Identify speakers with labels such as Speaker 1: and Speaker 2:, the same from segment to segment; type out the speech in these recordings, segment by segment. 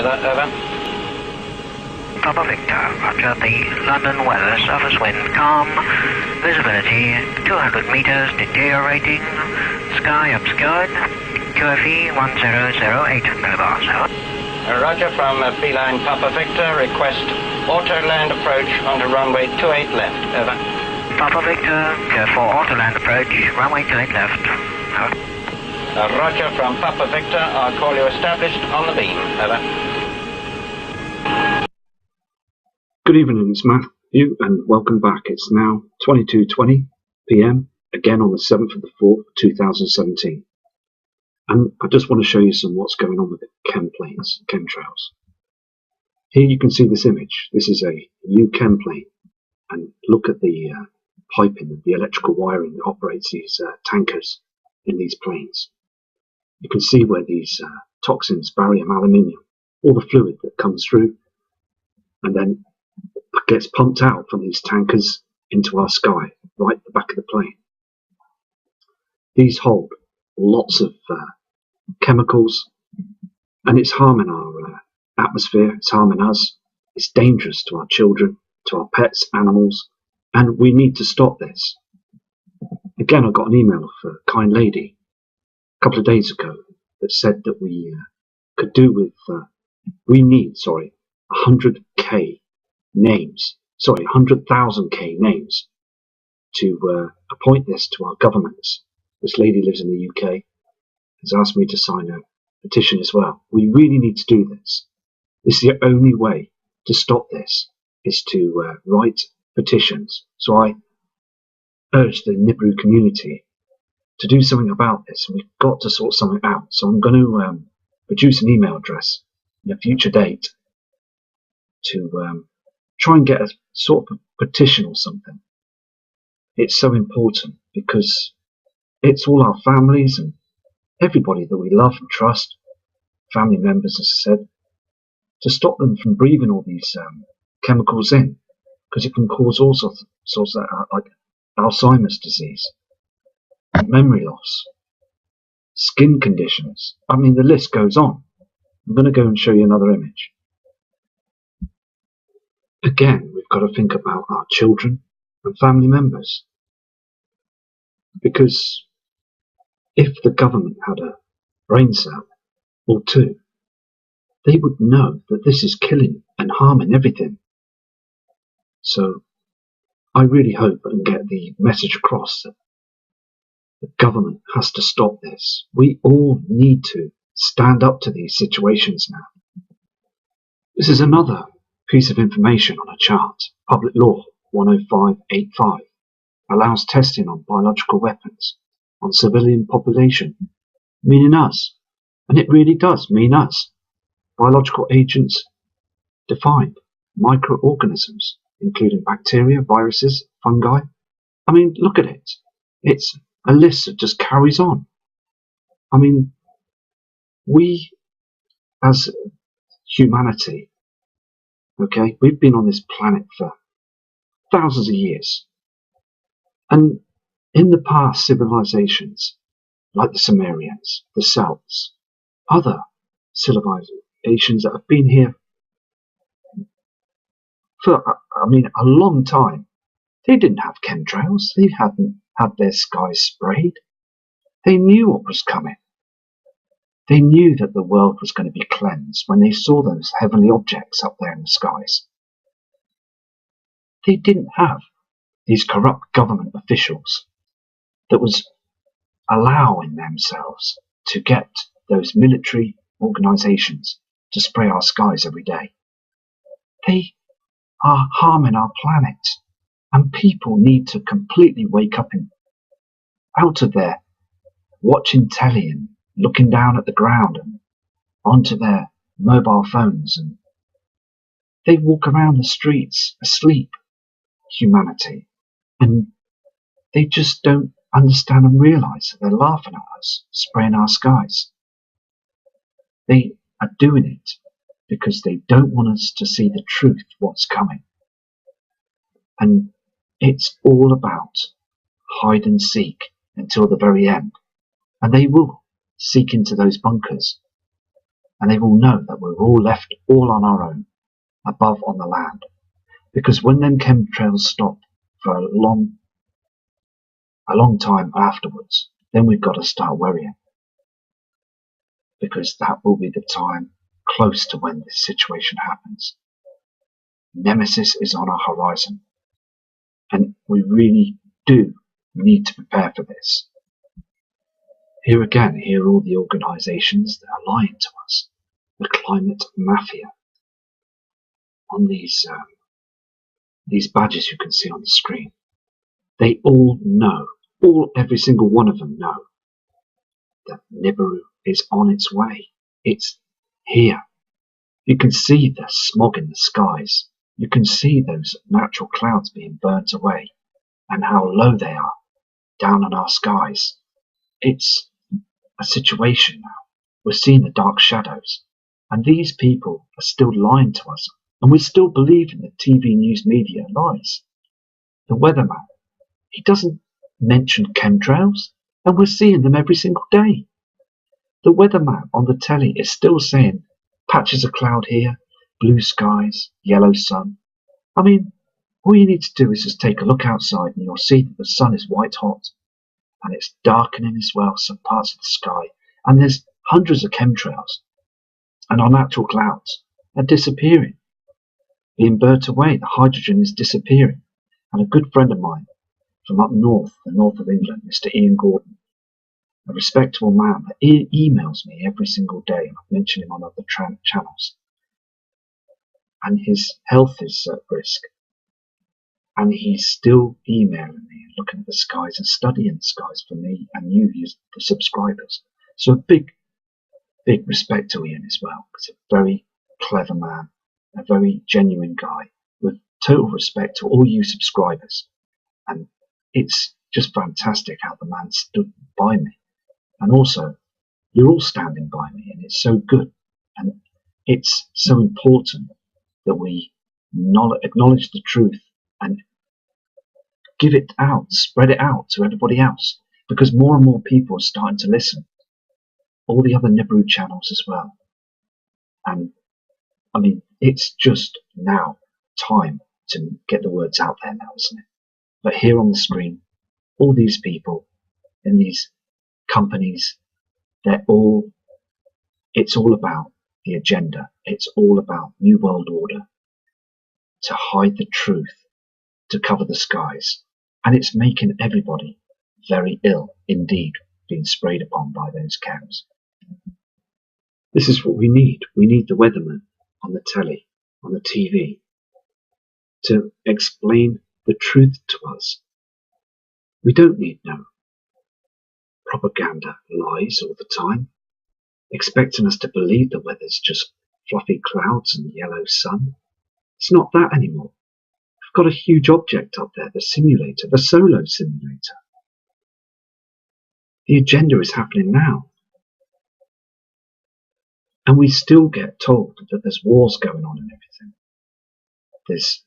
Speaker 1: Over.
Speaker 2: Papa Victor, roger. The London weather, surface wind calm, visibility 200 meters, deteriorating, sky obscured, QFE 1008 millibars.
Speaker 1: Roger from Beeline Papa Victor, request auto land approach onto runway 28 left. Over.
Speaker 2: Papa Victor, clear for auto land approach, runway 28 left. Over.
Speaker 1: Roger from Papa Victor, I'll call you established on the beam. Over.
Speaker 3: Good evening, it's Matthew and welcome back. It's now 22:20 PM, again on the 7th of the 4th, 2017. And I just want to show you what's going on with the chemtrails. Here you can see this image. This is a new chemplane, and look at the piping, the electrical wiring that operates these tankers in these planes. You can see where these toxins, barium, aluminium, all the fluid that comes through and then gets pumped out from these tankers into our sky, right at the back of the plane. These hold lots of chemicals, and it's harming our atmosphere, it's harming us, it's dangerous to our children, to our pets, animals, and we need to stop this. Again, I got an email of a kind lady a couple of days ago that said that we could do with, we need 100k names, 100,000k names to appoint this to our governments. This lady lives in the UK, has asked me to sign a petition as well. We really need to do this. This is the only way to stop this, is to write petitions. So I urge the Nibru community to do something about this. We've got to sort something out. So I'm going to produce an email address in a future date to try and get a sort of petition or something. It's so important because it's all our families and everybody that we love and trust, family members, as I said, to stop them from breathing all these chemicals in, because it can cause all sorts of like Alzheimer's disease, memory loss, skin conditions. I mean, the list goes on. I'm going to go and show you another image. Again, we've got to think about our children and family members, because if the government had a brain cell or two, they would know that this is killing and harming everything. So I really hope and get the message across that the government has to stop this. We all need to stand up to these situations now. This is another piece of information on a chart. Public Law 10585 allows testing on biological weapons on civilian population, meaning us. And it really does mean us. Biological agents defined, microorganisms, including bacteria, viruses, fungi. I mean, look at it. It's a list that just carries on. I mean, we as humanity, okay, we've been on this planet for thousands of years. And in the past, civilizations like the Sumerians, the Celts, other civilizations that have been here for, a long time, they didn't have chemtrails. They hadn't had their skies sprayed. They knew what was coming. They knew that the world was going to be cleansed when they saw those heavenly objects up there in the skies. They didn't have these corrupt government officials that was allowing themselves to get those military organizations to spray our skies every day. They are harming our planet, and people need to completely wake up out of their watching telly and looking down at the ground and onto their mobile phones, and they walk around the streets asleep, humanity, and they just don't understand and realize that they're laughing at us, spraying our skies. They are doing it because they don't want us to see the truth, what's coming. And it's all about hide and seek until the very end. And they will seek into those bunkers and they will know that we're all left all on our own, above on the land. Because when them chemtrails stop for a long time afterwards, then we've got to start worrying. Because that will be the time close to when this situation happens. Nemesis is on our horizon, and we really do need to prepare for this. Here again, here are all the organisations that are lying to us. The climate mafia. On these badges you can see on the screen, they all know, every single one of them know, that Nibiru is on its way. It's here. You can see the smog in the skies. You can see those natural clouds being burnt away, and how low they are down in our skies. It's a situation now. We're seeing the dark shadows, and these people are still lying to us, and we still believe in the TV news media lies. The weatherman, he doesn't mention chemtrails, and we're seeing them every single day. The weatherman on the telly is still saying patches of cloud here, blue skies, yellow sun. I mean, all you need to do is just take a look outside and you'll see that the sun is white hot, and it's darkening as well some parts of the sky, and there's hundreds of chemtrails, and our natural clouds are disappearing, being burnt away. The hydrogen is disappearing. And a good friend of mine from up north, the north of England, Mr. Ian Gordon, a respectable man that emails me every single day, and I've mentioned him on other channels, and his health is at risk, and he's still emailing me and looking at the skies and studying the skies for me and you, the subscribers. So a big respect to Ian as well, because he's a very clever man, a very genuine guy, with total respect to all you subscribers. And it's just fantastic how the man stood by me. And also, you're all standing by me, and it's so good. And it's so important that we acknowledge the truth and give it out, spread it out to everybody else, because more and more people are starting to listen. All the other Nibiru channels as well. And I mean, it's just now time to get the words out there now, isn't it? But here on the screen, all these people in these companies, it's all about the agenda. It's all about New World Order, to hide the truth, to cover the skies. And it's making everybody very ill indeed, being sprayed upon by those chems. This is what we need. We need the weatherman on the telly, on the TV, to explain the truth to us. We don't need no propaganda lies all the time, expecting us to believe the weather's just fluffy clouds and yellow sun. It's not that anymore. We've got a huge object up there, the simulator, the Solo simulator. The agenda is happening now. And we still get told that there's wars going on and everything. There's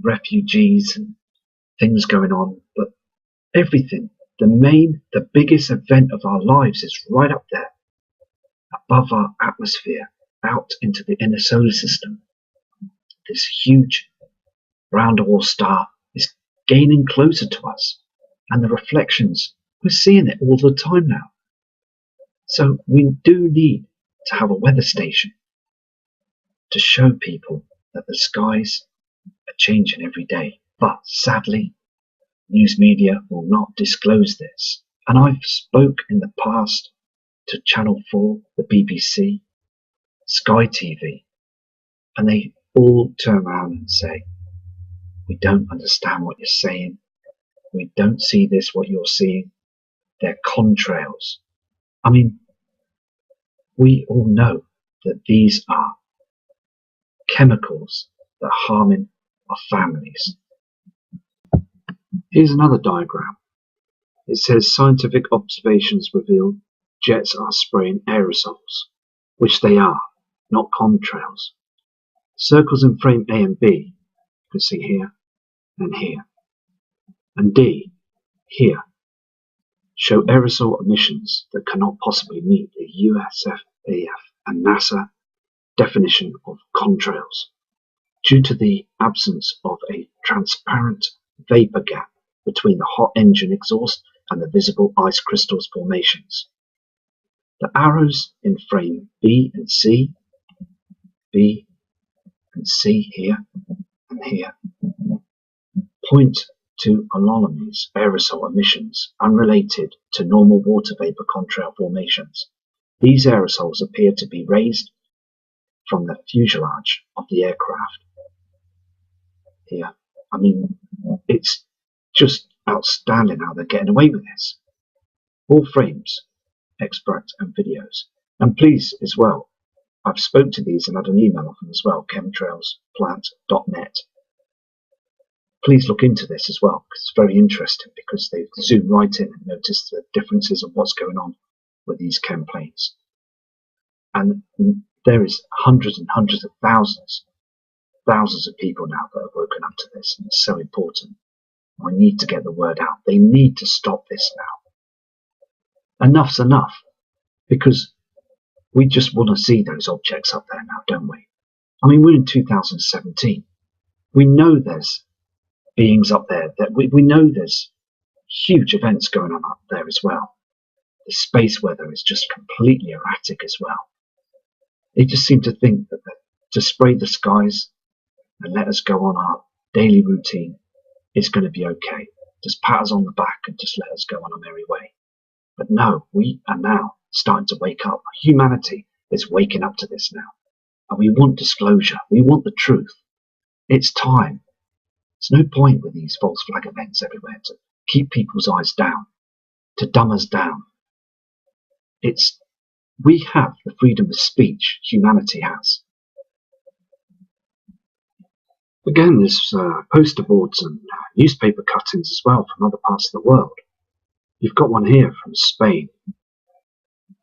Speaker 3: refugees and things going on, but everything, the biggest event of our lives is right up there, above our atmosphere, out into the inner solar system. This huge brown dwarf star is gaining closer to us, and the reflections, we're seeing it all the time now. So we do need to have a weather station to show people that the skies are changing every day. But sadly, news media will not disclose this. And I've spoke in the past to Channel 4, the BBC, Sky TV, and they all turn around and say, we don't understand what you're saying. We don't see this, what you're seeing. They're contrails. I mean, we all know that these are chemicals that are harming our families. Here's another diagram. It says scientific observations reveal jets are spraying aerosols, which they are, not contrails. Circles in frame A and B, you can see here and here, and D, here, show aerosol emissions that cannot possibly meet the USFAF and NASA definition of contrails due to the absence of a transparent vapor gap between the hot engine exhaust and the visible ice crystals formations. The arrows in frame B and C here and here point to Ololame's aerosol emissions unrelated to normal water vapor contrail formations. These aerosols appear to be raised from the fuselage of the aircraft. Here, I mean, it's just outstanding how they're getting away with this. All frames, extract and videos. And please, as well, I've spoke to these and had an email off them as well, chemtrailsplant.net. Please look into this as well, because it's very interesting, because they've zoomed right in and noticed the differences of what's going on with these chem planes. And there is hundreds and hundreds of thousands of people now that have woken up to this, and it's so important. We need to get the word out. They need to stop this now. Enough's enough, because we just want to see those objects up there now, don't we? I mean, we're in 2017. We know there's beings up there, that we know there's huge events going on up there as well. The space weather is just completely erratic as well. They just seem to think that to spray the skies and let us go on our daily routine is going to be okay. Just pat us on the back and just let us go on our merry way. But no, we are now starting to wake up. Humanity is waking up to this now. And we want disclosure. We want the truth. It's time. There's no point with these false flag events everywhere to keep people's eyes down, to dumb us down. We have the freedom of speech, humanity has. Again, there's poster boards and newspaper cuttings as well from other parts of the world. You've got one here from Spain,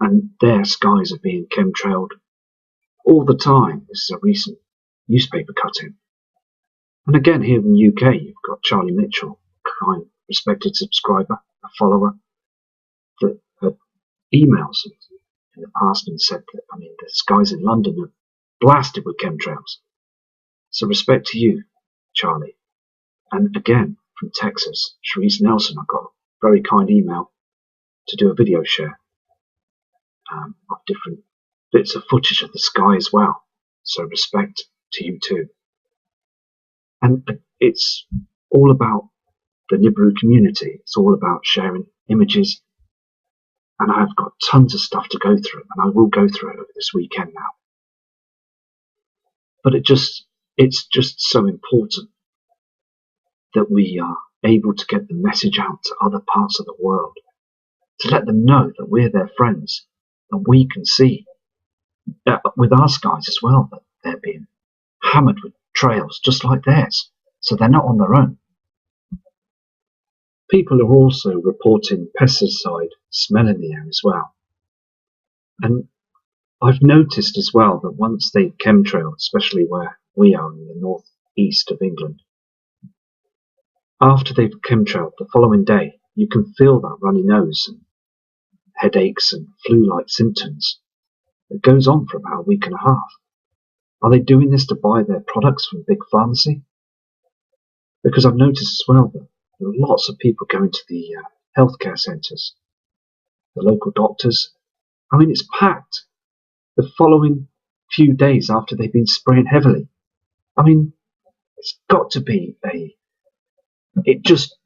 Speaker 3: and their skies are being chemtrailed all the time. This is a recent newspaper cutting. And again, here in the UK, you've got Charlie Mitchell, a kind, respected subscriber, a follower, that had emails in the past and said that, I mean, the skies in London are blasted with chemtrails. So respect to you, Charlie. And again, from Texas, Sharice Nelson, I got a very kind email to do a video share of different bits of footage of the sky as well. So respect to you too. And it's all about the Nibiru community. It's all about sharing images. And I've got tons of stuff to go through, and I will go through it over this weekend now. But it's just so important that we are able to get the message out to other parts of the world, to let them know that we're their friends, and we can see with our skies as well that they're being hammered with trails just like theirs, so they're not on their own. People are also reporting pesticide smell in the air as well. And I've noticed as well that once they've chemtrailed, especially where we are in the northeast of England, after they've chemtrailed the following day, you can feel that runny nose and headaches and flu-like symptoms. It goes on for about a week and a half. Are they doing this to buy their products from big pharmacy? Because I've noticed as well that there are lots of people going to the healthcare centres, the local doctors. I mean, it's packed the following few days after they've been spraying heavily. I mean, it's got to be it just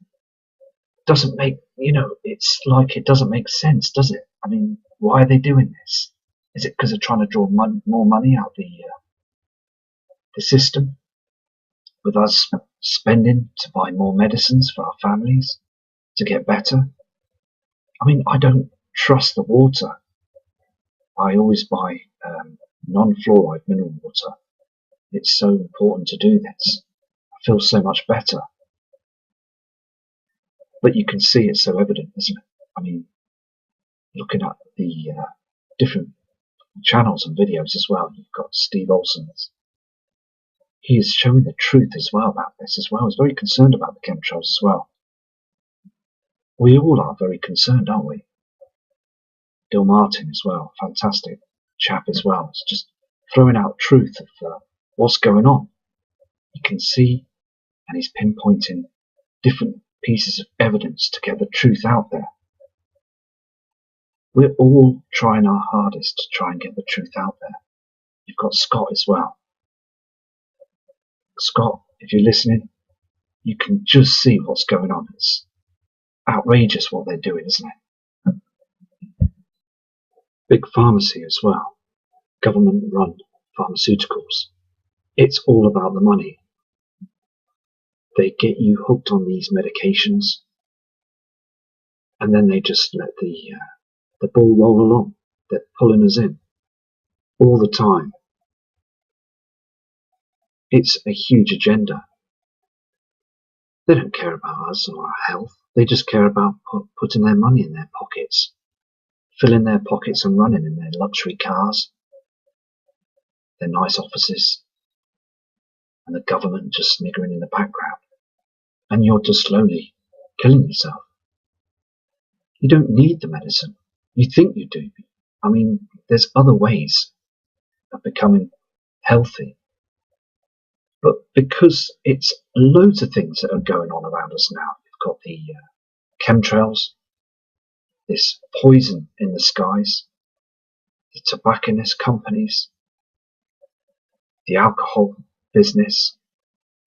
Speaker 3: doesn't make, it's like it doesn't make sense, does it? I mean, why are they doing this? Is it because they're trying to draw more money out of the system, with us spending to buy more medicines for our families to get better? I mean, I don't trust the water. I always buy non-fluoride mineral water. It's so important to do this. I feel so much better. But you can see it's so evident, isn't it? I mean, looking at the different channels and videos as well, you've got Steve Olsen. He is showing the truth as well about this as well. He's very concerned about the chemtrails as well. We all are very concerned, aren't we? Dill Martin as well, fantastic. chap as well. It's just throwing out truth of what's going on. He can see, and he's pinpointing different pieces of evidence to get the truth out there. We're all trying our hardest to try and get the truth out there. You've got Scott as well. Scott, if you're listening, you can just see what's going on. It's outrageous what they're doing, isn't it? Big pharmacy as well. Government-run pharmaceuticals. It's all about the money. They get you hooked on these medications, and then they just let the ball roll along. They're pulling us in all the time. It's a huge agenda. They don't care about us or our health. They just care about putting their money in their pockets, filling their pockets and running in their luxury cars, their nice offices, and the government just sniggering in the background. And you're just slowly killing yourself. You don't need the medicine. You think you do. I mean, there's other ways of becoming healthy. But because it's loads of things that are going on around us now. You've got the chemtrails, this poison in the skies, the tobacconist companies, the alcohol business,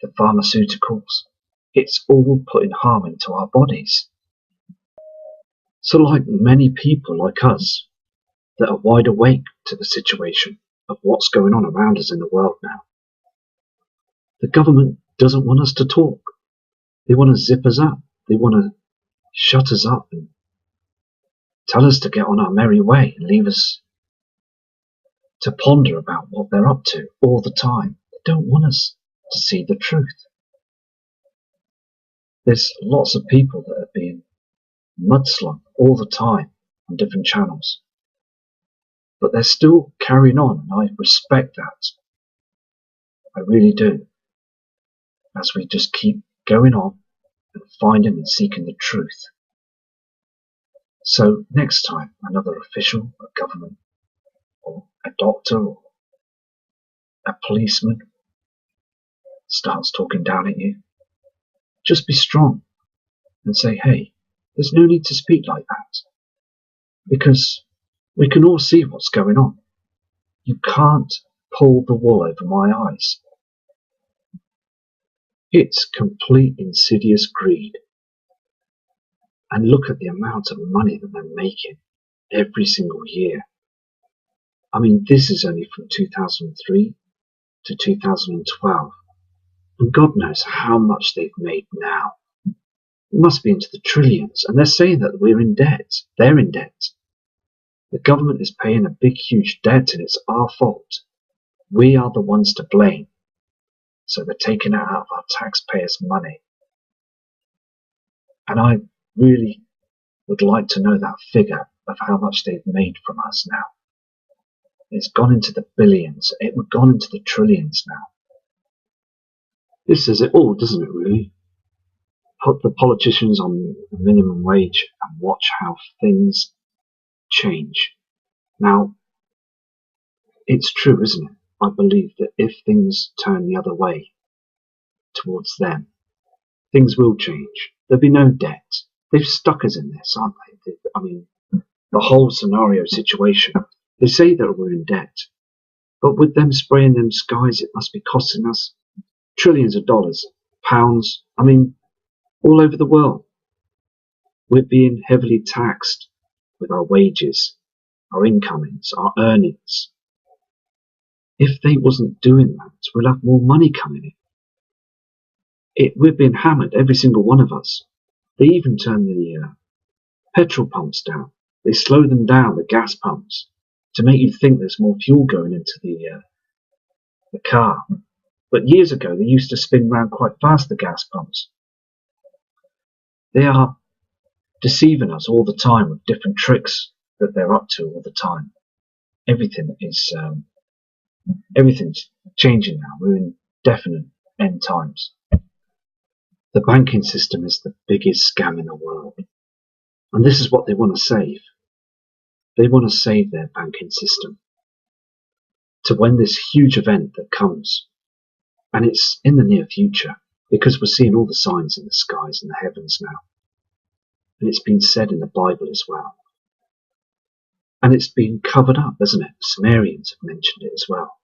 Speaker 3: the pharmaceuticals. It's all putting harm into our bodies. So like many people like us that are wide awake to the situation of what's going on around us in the world now, the government doesn't want us to talk. They want to zip us up. They want to shut us up and tell us to get on our merry way and leave us to ponder about what they're up to all the time. They don't want us to see the truth. There's lots of people that are being mudslung all the time on different channels. But they're still carrying on, and I respect that. I really do. As we just keep going on and finding and seeking the truth. So next time another official, a government, or a doctor, or a policeman starts talking down at you, just be strong and say, hey, there's no need to speak like that, because we can all see what's going on. You can't pull the wool over my eyes. It's complete insidious greed. And look at the amount of money that they're making every single year. I mean, this is only from 2003 to 2012. And God knows how much they've made now. It must be into the trillions. And they're saying that we're in debt. They're in debt. The government is paying a big, huge debt, and it's our fault. We are the ones to blame. So they're taking it out of our taxpayers' money. And I really would like to know that figure of how much they've made from us now. It's gone into the billions. It would gone into the trillions now. This says it all, doesn't it, really? Put the politicians on the minimum wage and watch how things change. Now, it's true, isn't it? I believe that if things turn the other way towards them, things will change. There'll be no debt. They've stuck us in this, aren't they? I mean, the whole scenario situation. They say that we're in debt, but with them spraying them skies, it must be costing us trillions of dollars, pounds, I mean, all over the world. We're being heavily taxed with our wages, our incomings, our earnings. If they wasn't doing that, we'll have more money coming in. We're being hammered, every single one of us. They even turn the petrol pumps down. They slow them down, the gas pumps, to make you think there's more fuel going into the car. But years ago, they used to spin round quite fast, the gas pumps. They are deceiving us all the time with different tricks that they're up to all the time. Everything's changing now. We're in definite end times. The banking system is the biggest scam in the world. And this is what they want to save. They want to save their banking system. to when this huge event that comes, and it's in the near future, because we're seeing all the signs in the skies and the heavens now. And it's been said in the Bible as well. And it's been covered up, hasn't it? Sumerians have mentioned it as well.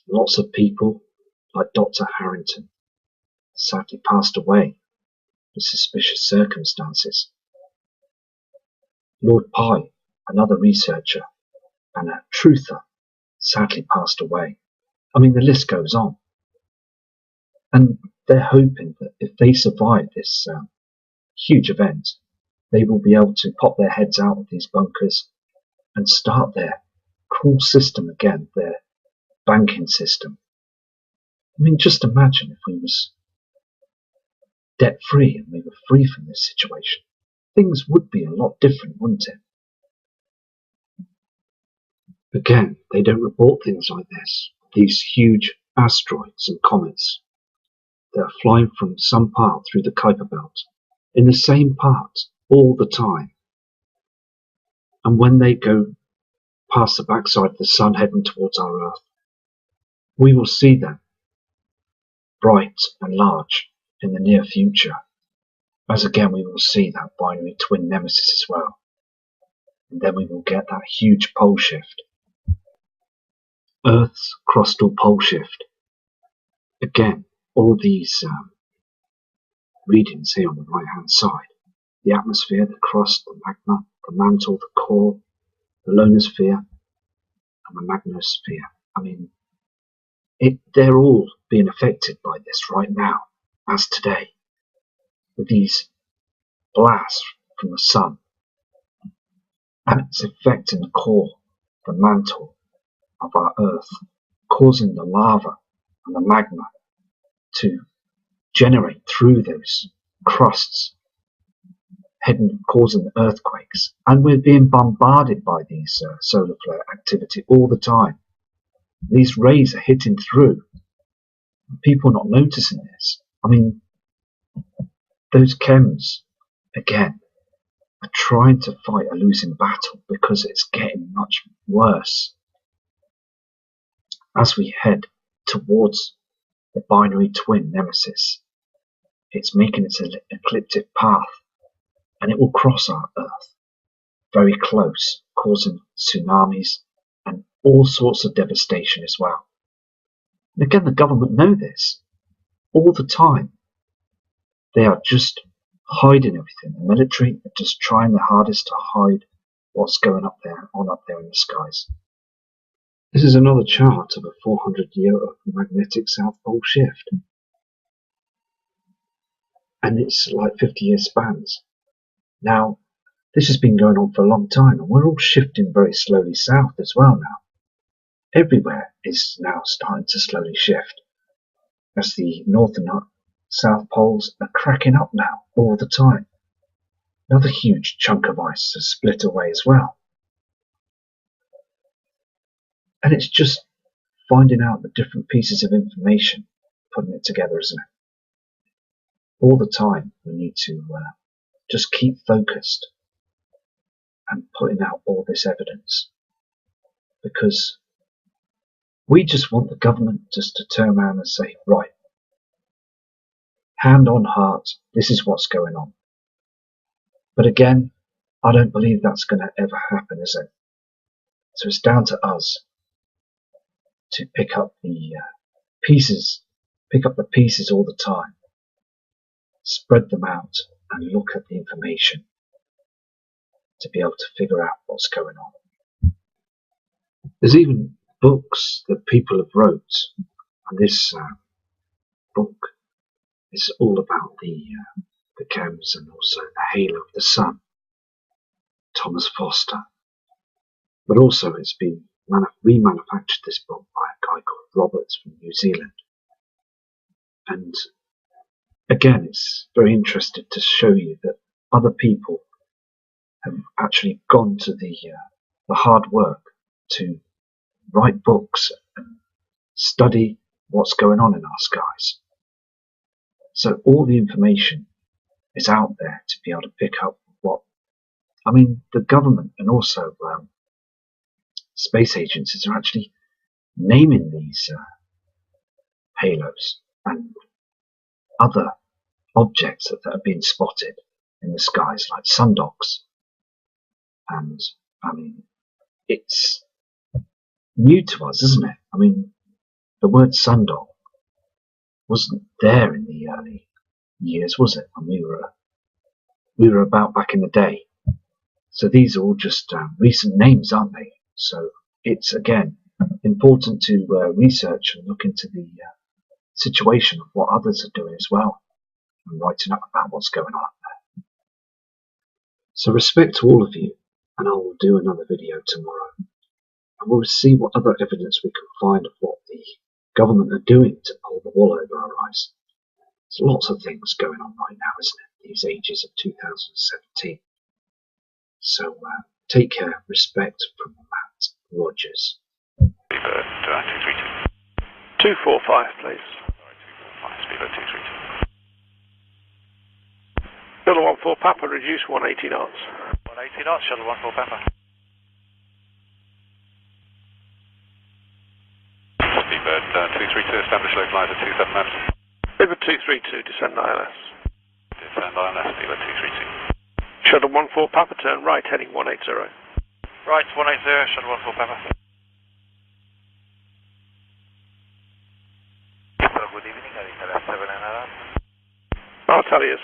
Speaker 3: Lots of people, like Dr. Harrington, sadly passed away in suspicious circumstances. Lord Pye, another researcher and a truther, sadly passed away. I mean, the list goes on. And they're hoping that if they survive this huge event, they will be able to pop their heads out of these bunkers and start their cruel system again, their banking system. I mean, just imagine if we was debt-free and we were free from this situation. Things would be a lot different, wouldn't it? Again, they don't report things like this. These huge asteroids and comets that are flying from some part through the Kuiper Belt in the same part all the time. And when they go past the backside of the sun heading towards our Earth, we will see them bright and large in the near future, as again we will see that binary twin nemesis as well. And then we will get that huge pole shift. Earth's crustal pole shift. Again, all these readings here on the right hand side. The atmosphere, the crust, the magma, the mantle, the core, the ionosphere, and the magnosphere. I mean, they're all being affected by this right now, as today, with these blasts from the sun. And it's affecting the core, the mantle of our Earth, causing the lava and the magma to generate through those crusts, causing earthquakes. And we're being bombarded by these solar flare activity all the time. These rays are hitting through. People are not noticing this. I mean, those chems, again, are trying to fight a losing battle because it's getting much worse as we head towards the binary twin nemesis. It's making its ecliptic path, and it will cross our Earth very close, causing tsunamis and all sorts of devastation as well. And again, the government know this all the time. They are just hiding everything. The military are just trying their hardest to hide what's going up there in the skies. This is another chart of a 400-year magnetic South Pole shift. And it's like 50-year spans. Now, this has been going on for a long time, and we're all shifting very slowly south as well now. Everywhere is now starting to slowly shift, as the north and south poles are cracking up now all the time. Another huge chunk of ice has split away as well. And it's just finding out the different pieces of information, putting it together, isn't it? All the time we need to just keep focused and putting out all this evidence, because we just want the government just to turn around and say, right, hand on heart, this is what's going on. But again, I don't believe that's going to ever happen, is it? So it's down to us to pick up the pieces all the time, spread them out and look at the information to be able to figure out what's going on. There's even books that people have wrote, and this book is all about the chems and also the halo of the sun, Thomas Foster. But also it's been remanufactured, this book, by a guy called Roberts from New Zealand. And again, it's very interesting to show you that other people have actually gone to the hard work to write books and study what's going on in our skies. So all the information is out there to be able to pick up the government and also space agencies are actually naming these halos and other objects that are being spotted in the skies, like sundogs. And I mean, it's new to us, isn't it? I mean, the word sundog wasn't there in the early years, was it? When we were about back in the day. So these are all just recent names, aren't they? So it's again important to research and look into the situation of what others are doing as well, and writing up about what's going on up there. So respect to all of you, and I will do another video tomorrow, and we'll see what other evidence we can find of what the government are doing to pull the wool over our eyes. There's lots of things going on right now, isn't it? These ages of 2017. So take care. Respect from Matt Rogers.
Speaker 4: 245, please.
Speaker 5: Speedbird 232.
Speaker 4: Shuttle 14 Papa, reduce 180 knots.
Speaker 5: 180 knots, Shuttle 14 Papa. Speedbird 232, establish local at 27 knots.
Speaker 4: Speedbird 232, descend ILS.
Speaker 5: Descend ILS, Speedbird 232.
Speaker 4: Shuttle 14 Papa, turn right, heading 180.
Speaker 5: Right, 180, Shuttle 14 Papa. Good evening, I'll tell you.
Speaker 4: I'll tell you.